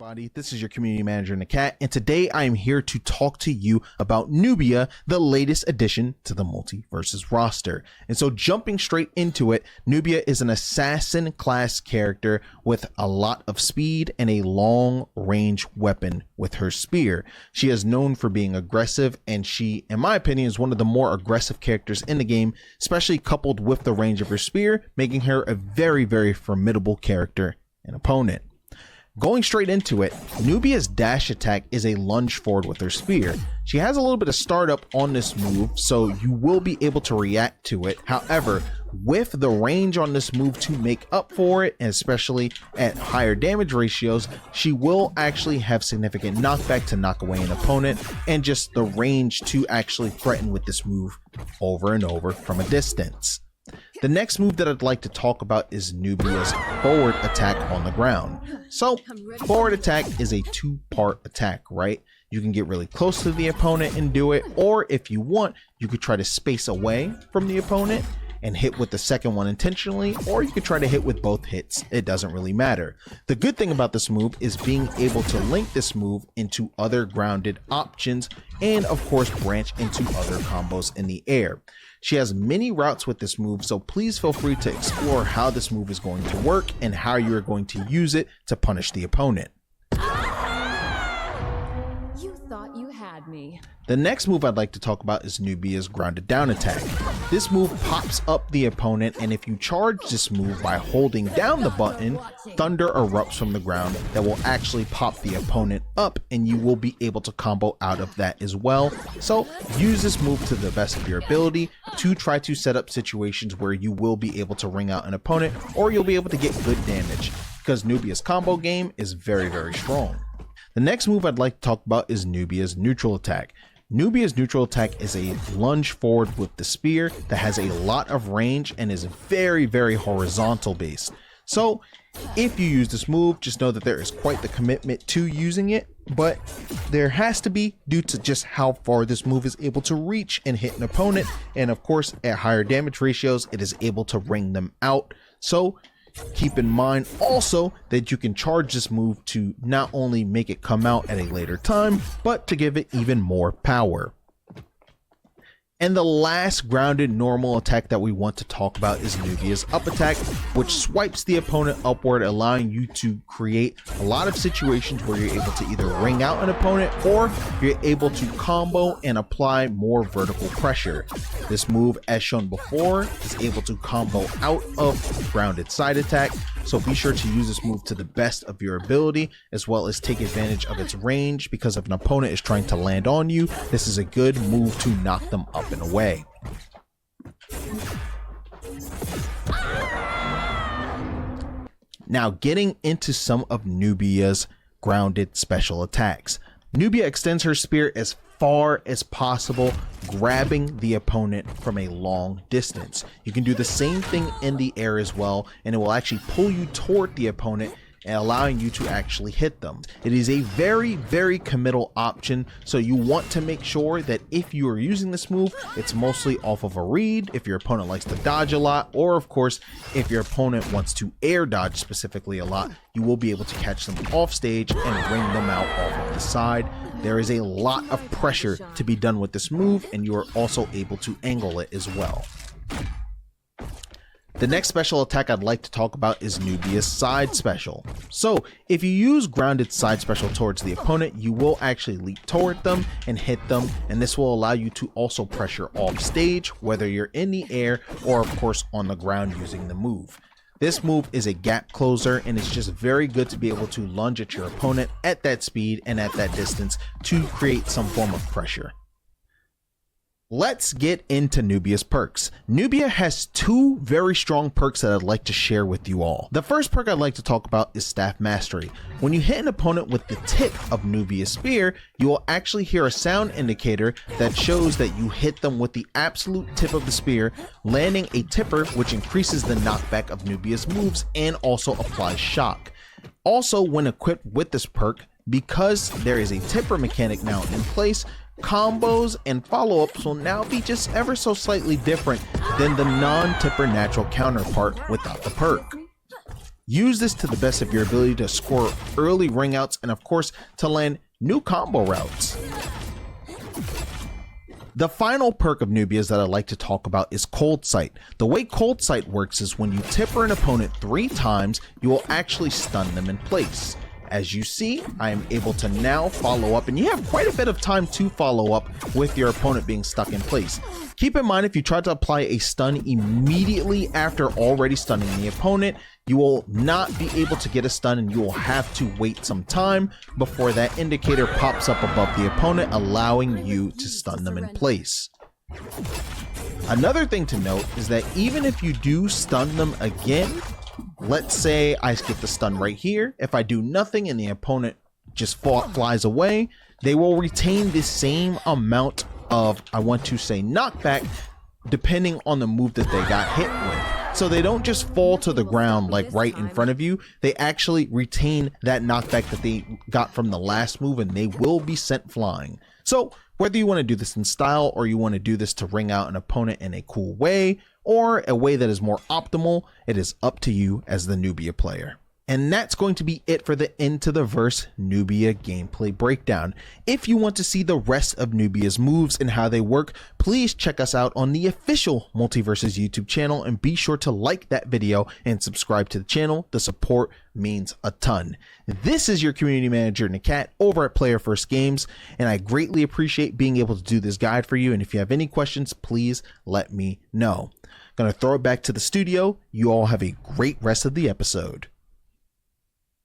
everybody, this is your community manager Nakat, and today I am here to talk to you about Nubia, the latest addition to the Multiversus roster. And so jumping straight into it, Nubia is an assassin class character with a lot of speed and a long range weapon with her spear. She is known for being aggressive, and she, in my opinion, is one of the more aggressive characters in the game, especially coupled with the range of her spear, making her a very formidable character and opponent. Going straight into it, Nubia's dash attack is a lunge forward with her spear. She has a little bit of startup on this move, so you will be able to react to it. However, with the range on this move to make up for it, and especially at higher damage ratios, she will actually have significant knockback to knock away an opponent, and just the range to actually threaten with this move over and over from a distance. The next move that I'd like to talk about is Nubia's forward attack on the ground. So, forward attack is a two-part attack, right? You can get really close to the opponent and do it, or if you want, you could try to space away from the opponent and hit with the second one intentionally, or you could try to hit with both hits. It doesn't really matter. The good thing about this move is being able to link this move into other grounded options and of course branch into other combos in the air. She has many routes with this move, so please feel free to explore how this move is going to work and how you're going to use it to punish the opponent. You thought you had me. The next move I'd like to talk about is Nubia's grounded down attack. This move pops up the opponent, and if you charge this move by holding down the button, thunder erupts from the ground that will actually pop the opponent up, and you will be able to combo out of that as well. So use this move to the best of your ability to try to set up situations where you will be able to ring out an opponent, or you'll be able to get good damage, because Nubia's combo game is very strong. The next move I'd like to talk about is Nubia's neutral attack. Nubia's neutral attack is a lunge forward with the spear that has a lot of range and is very horizontal based. So if you use this move, just know that there is quite the commitment to using it, but there has to be due to just how far this move is able to reach and hit an opponent, and of course at higher damage ratios it is able to ring them out. So keep in mind also that you can charge this move to not only make it come out at a later time, but to give it even more power. And the last grounded normal attack that we want to talk about is Nubia's up attack, which swipes the opponent upward, allowing you to create a lot of situations where you're able to either ring out an opponent or you're able to combo and apply more vertical pressure. This move, as shown before, is able to combo out of grounded side attack, so be sure to use this move to the best of your ability, as well as take advantage of its range, because if an opponent is trying to land on you, this is a good move to knock them up and away. Now getting into some of Nubia's grounded special attacks. Nubia extends her spear as far as possible, grabbing the opponent from a long distance. You can do the same thing in the air as well, and it will actually pull you toward the opponent and allowing you to actually hit them. It is a very committal option, so you want to make sure that if you are using this move, it's mostly off of a read, if your opponent likes to dodge a lot, or of course if your opponent wants to air dodge specifically a lot, you will be able to catch them off stage and ring them out off of the side. There is a lot of pressure to be done with this move, and you are also able to angle it as well. The next special attack I'd like to talk about is Nubia's side special. So if you use grounded side special towards the opponent, you will actually leap toward them and hit them, and this will allow you to also pressure off stage, whether you're in the air or of course on the ground using the move. This move is a gap closer, and it's just very good to be able to lunge at your opponent at that speed and at that distance to create some form of pressure. Let's get into Nubia's perks. Nubia has two very strong perks that I'd like to share with you all. The first perk I'd like to talk about is Staff Mastery. When you hit an opponent with the tip of Nubia's spear, you will actually hear a sound indicator that shows that you hit them with the absolute tip of the spear, landing a tipper, which increases the knockback of Nubia's moves and also applies shock. Also, when equipped with this perk, because there is a tipper mechanic now in place, combos and follow-ups will now be just ever so slightly different than the non-tipper natural counterpart without the perk. Use this to the best of your ability to score early ring outs and of course to land new combo routes. The final perk of Nubia's that I'd like to talk about is Cold Sight. The way Cold Sight works is when you tipper an opponent 3 times, you will actually stun them in place. As you see, I am able to now follow up, and you have quite a bit of time to follow up with your opponent being stuck in place. Keep in mind, if you try to apply a stun immediately after already stunning the opponent, you will not be able to get a stun and you will have to wait some time before that indicator pops up above the opponent, allowing you to stun them in place. Another thing to note is that even if you do stun them again, let's say I get the stun right here, if I do nothing and the opponent just flies away, they will retain the same amount of, I want to say, knockback, depending on the move that they got hit with. So they don't just fall to the ground like right in front of you, they actually retain that knockback that they got from the last move and they will be sent flying. So whether you want to do this in style or you want to do this to ring out an opponent in a cool way or a way that is more optimal, it is up to you as the Nubia player. And that's going to be it for the Into the Verse Nubia gameplay breakdown. If you want to see the rest of Nubia's moves and how they work, please check us out on the official Multiversus YouTube channel and be sure to like that video and subscribe to the channel. The support means a ton. This is your community manager, Nakat, over at Player First Games, and I greatly appreciate being able to do this guide for you. And if you have any questions, please let me know. Gonna throw it back to the studio. You all have a great rest of the episode.